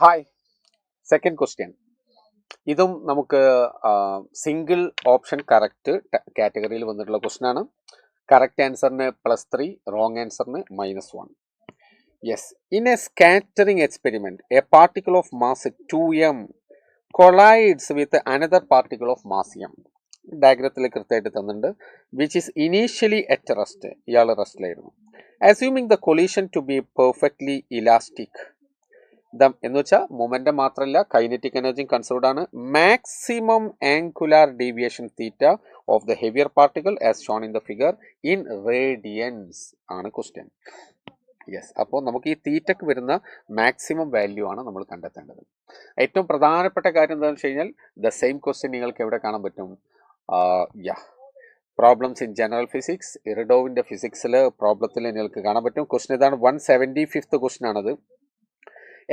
Hi, second question. ഇതും നമുക്ക് single option correct കാറ്റഗറിയിൽ വന്നിട്ടുള്ള ക്വസ്റ്റ്യൻ ആണ്. കറക്റ്റ് ആൻസറിന് +3, റോങ് ആൻസറിന് -1. Yes, in a scattering experiment a particle of mass 2m collides with another particle of mass m. ഡയഗ്രത്തിൽ കൃത്യമായിട്ട് തന്നിട്ടുണ്ട്. Which is initially at rest. ഇയാൾ റെസ്റ്റിലായിരുന്നു. Assuming the collision to be perfectly elastic. എന്ന് വെച്ചാൽ momentum മാത്രമല്ല, kinetic എനർജിയും conserved ആണ്. Maximum angular deviation theta of the heavier particle as shown in the figure in radians ആണ് ക്വസ്റ്റ്യൻ. യെസ്, അപ്പോൾ നമുക്ക് ഈ തീറ്റക്ക് വരുന്ന മാക്സിമം വാല്യൂ ആണ് നമ്മൾ കണ്ടെത്തേണ്ടത്. ഏറ്റവും പ്രധാനപ്പെട്ട കാര്യം എന്താണെന്ന് വെച്ച് കഴിഞ്ഞാൽ ദ സെയിം ക്വസ്റ്റ്യൻ നിങ്ങൾക്ക് എവിടെ കാണാൻ പറ്റും? പ്രോബ്ലംസ് ഇൻ ജനറൽ ഫിസിക്സ്, ഇറിഡോവിൻ്റെ ഫിസിക്സിൽ പ്രോബ്ലത്തിൽ നിങ്ങൾക്ക് കാണാൻ പറ്റും. ക്വസ്റ്റ്യൻ ഇതാണ്, 175th ക്വസ്റ്റ്യൻ ആണത്.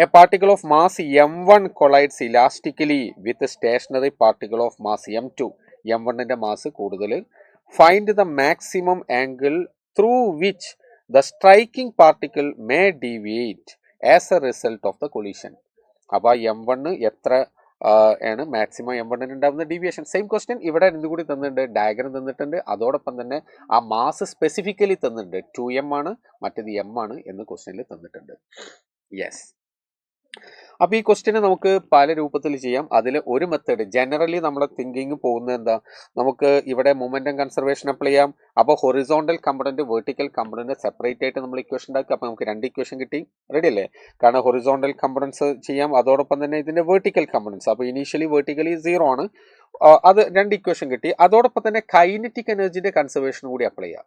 A particle of mass m1 collides elastically with a stationary particle of mass m2. m1ന്റെ മാസ് കൂടുതൽ. Find the maximum angle through which the striking particle may deviate as a result of the collision. അപ്പോൾ m1 എത്ര ആണ് maximum m1 ഉണ്ടാകുന്ന deviation. Same question ഇവിടെ എന്തുകൂടി തന്നിട്ടുണ്ട്, diagram തന്നിട്ടുണ്ട്. അതോടൊപ്പം തന്നെ ആ മാസ് സ്പെസിഫിക്കലി തന്നിട്ടുണ്ട്. 2m ആണ്, മറ്റേത് m ആണ് എന്ന് ക്വസ്റ്റ്യനിൽ തന്നിട്ടുണ്ട്. യെസ്, അപ്പോൾ ഈ ക്വസ്റ്റ്യന് നമുക്ക് പല രൂപത്തിൽ ചെയ്യാം. അതിൽ ഒരു മെത്തേഡ് ജനറലി നമ്മളെ തിങ്കിങ് പോകുന്നത് എന്താ, നമുക്ക് ഇവിടെ മൊമെന്റം കൺസർവേഷൻ അപ്ലൈ ചെയ്യാം. അപ്പോൾ horizontal component vertical component separate ആയിട്ട് നമ്മൾ ഇക്വേഷൻ ഉണ്ടാക്കി. അപ്പോൾ നമുക്ക് 2 ഇക്വേഷൻ കിട്ടി. റെഡി അല്ലേ? കാരണം ഹൊറിസോണ്ടൽ കമ്പണൻസ് ചെയ്യാം, അതോടൊപ്പം തന്നെ ഇതിന്റെ വെർട്ടിക്കൽ കമ്പണൻസ്. അപ്പോൾ ഇനീഷ്യലി വെർട്ടിക്കലി 0 ആണ്, അത് 2 ഇക്വേഷൻ കിട്ടി. അതോടൊപ്പം തന്നെ കൈനറ്റിക് എനർജിന്റെ കൺസർവേഷൻ കൂടി അപ്ലൈ ചെയ്യാം.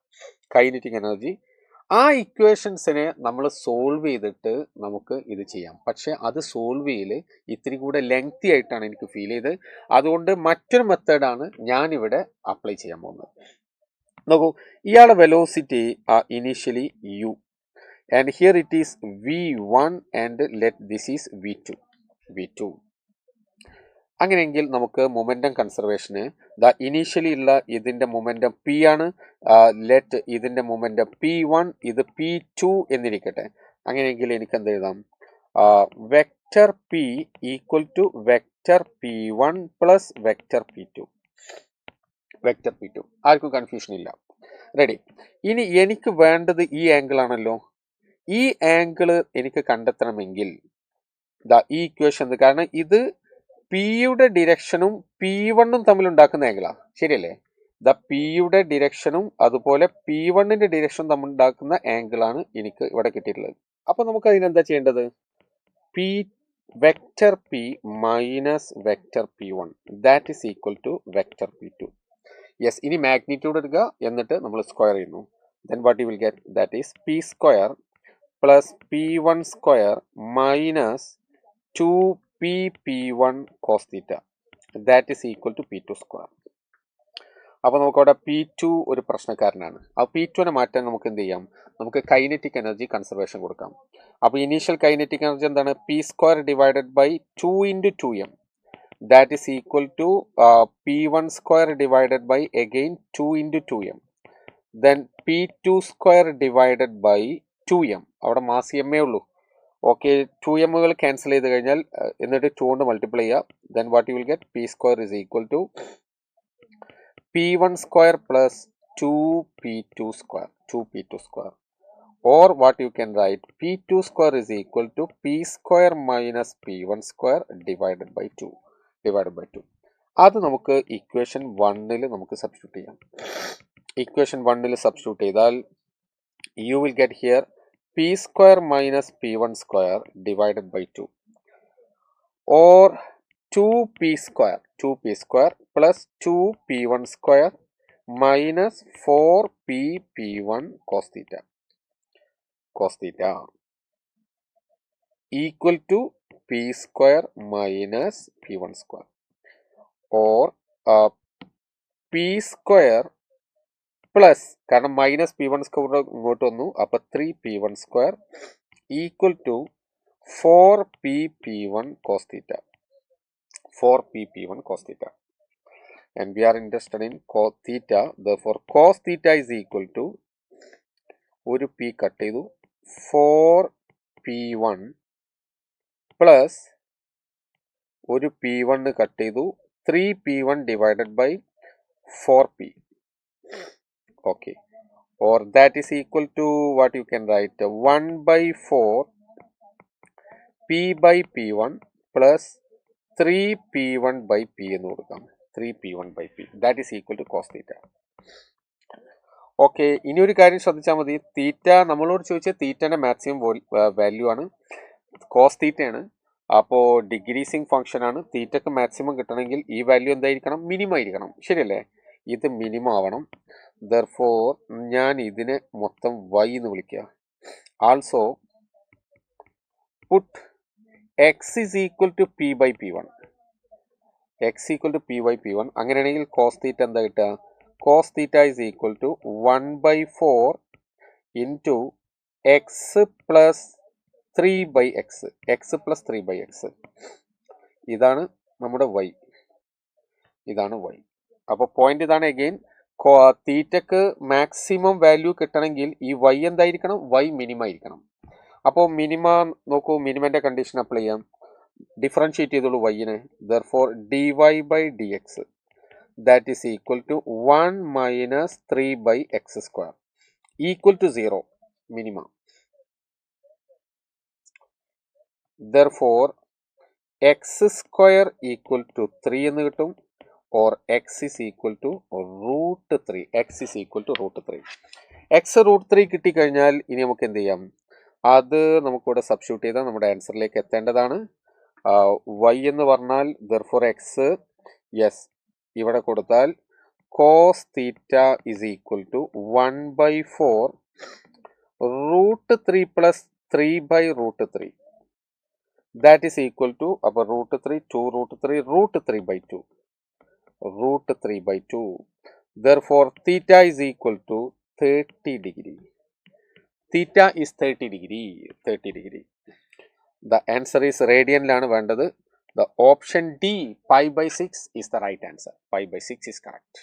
കൈനറ്റിക് എനർജി ആ ഇക്വേഷൻസിനെ നമ്മൾ സോൾവ് ചെയ്തിട്ട് നമുക്ക് ഇത് ചെയ്യാം. പക്ഷെ അത് സോൾവ് ചെയ്യൽ ഇത്തിരി കൂടെ ലെങ്തി ആയിട്ടാണ് എനിക്ക് ഫീൽ ചെയ്തത്. അതുകൊണ്ട് മറ്റൊരു മെത്തേഡാണ് ഞാനിവിടെ അപ്ലൈ ചെയ്യാൻ പോകുന്നത്. നോക്കൂ, ഇയാളുടെ velocity initially u and here it is v1 and let this is v2. അങ്ങനെയെങ്കിൽ നമുക്ക് മൊമെന്റം കൺസർവേഷന് ഇനീഷ്യലി ഉള്ള ഇതിന്റെ മൊമെന്റം p ആണ്. ലെറ്റ് ഇതിന്റെ മൊമെന്റം p1, ഇത് p2 എന്നിരിക്കട്ടെ. അങ്ങനെയെങ്കിൽ എനിക്ക് എന്ത് എഴുതാം? Vector p equal to vector p1 plus vector p2. Vector p2 ആർക്കും കൺഫ്യൂഷൻ ഇല്ല. റെഡി. ഇനി എനിക്ക് വേണ്ടത് ഈ ആംഗിൾ ആണല്ലോ. ഈ ആംഗിൾ എനിക്ക് കണ്ടെത്തണമെങ്കിൽ ഈ ഇക്വേഷൻ, കാരണം ഇത് പിയുടെ ഡിറക്ഷനും p1 തമ്മിൽ ഉണ്ടാക്കുന്ന ആംഗിളാണ്, ശരിയല്ലേ? പിയുടെ ഡിറക്ഷനും അതുപോലെ p1ന്റെ ഡിറക്ഷനും തമ്മിൽ ഉണ്ടാക്കുന്ന ആംഗിളാണ് എനിക്ക് ഇവിടെ കിട്ടിയിട്ടുള്ളത്. അപ്പൊ നമുക്ക് അതിനെന്താ ചെയ്യേണ്ടത്? Vector p minus vector p1 that is equal to vector p2. Yes, ഇനി മാഗ്നിറ്റ്യൂഡ് എടുക്കുക, എന്നിട്ട് നമ്മൾ സ്ക്വയർ ചെയ്യുന്നു. Then what you will get, that is p square plus p1 square minus 2p1 cos theta that is equal to p2 square. അപ്പോൾ നമുക്കവിടെ p2 ഒരു പ്രശ്നക്കാരനാണ്. ആ p2നെ മാറ്റാൻ നമുക്ക് എന്ത് ചെയ്യാം? നമുക്ക് കൈനറ്റിക് എനർജി കൺസർവേഷൻ കൊടുക്കാം. അപ്പോൾ ഇനീഷ്യൽ കൈനറ്റിക് എനർജി എന്താണ്? p square divided by 2 into 2m that is equal to p1 square divided by again 2 into 2m then p2 square divided by 2m. അവിടെ മാസ് m ഉള്ളൂ. Okay, 2mകൾ cancel ചെയ്ത് കഴിഞ്ഞാൽ എന്നിട്ട് 2 കൊണ്ട് മൾട്ടിപ്ലൈ ചെയ്യുക. Then what you will get, p square is equal to p1 square plus 2p2 square or what you can write p2 square is equal to p square minus p1 square divided by 2. അത് നമുക്ക് equation 1ൽ നമുക്ക് substitute ചെയ്യാം. Equation 1ൽ substitute ചെയ്താൽ U will get here p square minus p1 square divided by 2 or 2p square plus 2p1 square minus 4p1 cos theta equal to p square minus p1 square or p square plus, കാരണം minus p1 square ഇങ്ങോട്ട് വന്നു, അപ്പോൾ 3p1 square equal to 4p1 cos theta. 4p1 cos theta. And we are interested in cos theta. Therefore, cos theta is equal to, ഒരു p cut ചെയ്തു, 4p1 plus ഒരു P1 cut ചെയ്തു 3P1 divided by 4P. Okay, or that is equal to what you can write 1 by 4 P by P1 plus 3P1 by P എന്ന് കൊടുക്കാം. 3P1 by P, that is equal to cos theta. Okay, ഇനി ഒരു കാര്യം ശ്രദ്ധിച്ചാൽ മതി. തീറ്റ നമ്മളോട് ചോദിച്ച തീറ്റയുടെ മാക്സിമം വാല്യൂ ആണ്, കോസ് തീറ്റയാണ്. അപ്പോൾ ഡിഗ്രീസിങ് ഫംഗ്ഷൻ ആണ്. തീറ്റക്ക് മാക്സിമം കിട്ടണമെങ്കിൽ ഈ വാല്യൂ എന്തായിരിക്കണം? മിനിമം ആയിരിക്കണം, ശരിയല്ലേ? ഇത് മിനിമം ആവണം. ദർഫോർ ഞാൻ ഇതിനെ മൊത്തം y എന്ന് വിളിക്കുക. Also put x is equal to P by P1. x equal to P by P1. അങ്ങനെയാണെങ്കിൽ കോസ് തീറ്റ എന്താ കിട്ടുക? Cos theta is equal to 1 by 4 into x plus 3 by x. x plus 3 by x. ഇതാണ് നമ്മുടെ y. ഇതാണ് y. അപ്പോൾ point ഇതാണ്. Again തീറ്റക്ക് maximum value കിട്ടണമെങ്കിൽ ഈ y എന്തായിരിക്കണം? y മിനിമം ആയിരിക്കണം. അപ്പോൾ മിനിമ നോക്കൂ, മിനിമന്റെ കണ്ടീഷൻ അപ്ലൈ ചെയ്യാം. ഡിഫറൻഷിയേറ്റ് ചെയ്തോളൂ വൈനെ. Therefore dy by dx that is equal to 1 minus 3 by x square equal to 0 minimum. Therefore x square equal to 3 എന്ന് കിട്ടും, or x is equal to root 3. x is equal to root 3. x root 3 കിട്ടിക്കഴിഞ്ഞാൽ ഇനി നമുക്ക് എന്ത് ചെയ്യാം? അത് നമുക്കിവിടെ substitute ചെയ്താൽ നമ്മുടെ ആൻസറിലേക്ക് എത്തേണ്ടതാണ്. y എന്ന് പറഞ്ഞാൽ therefore x, യെസ്, ഇവിടെ കൊടുത്താൽ cos theta is equal to 1 by 4 root 3 plus 3 by root 3. That is equal to അപ്പോൾ root 3 2 root 3 root 3 by 2 root 3 by 2. Therefore theta is equal to 30 degree. Theta is 30 degree. 30 degree. The answer is radianലാണ് വേണ്ടത്. The option D, pi by 6 is the right answer. Pi by 6 is correct.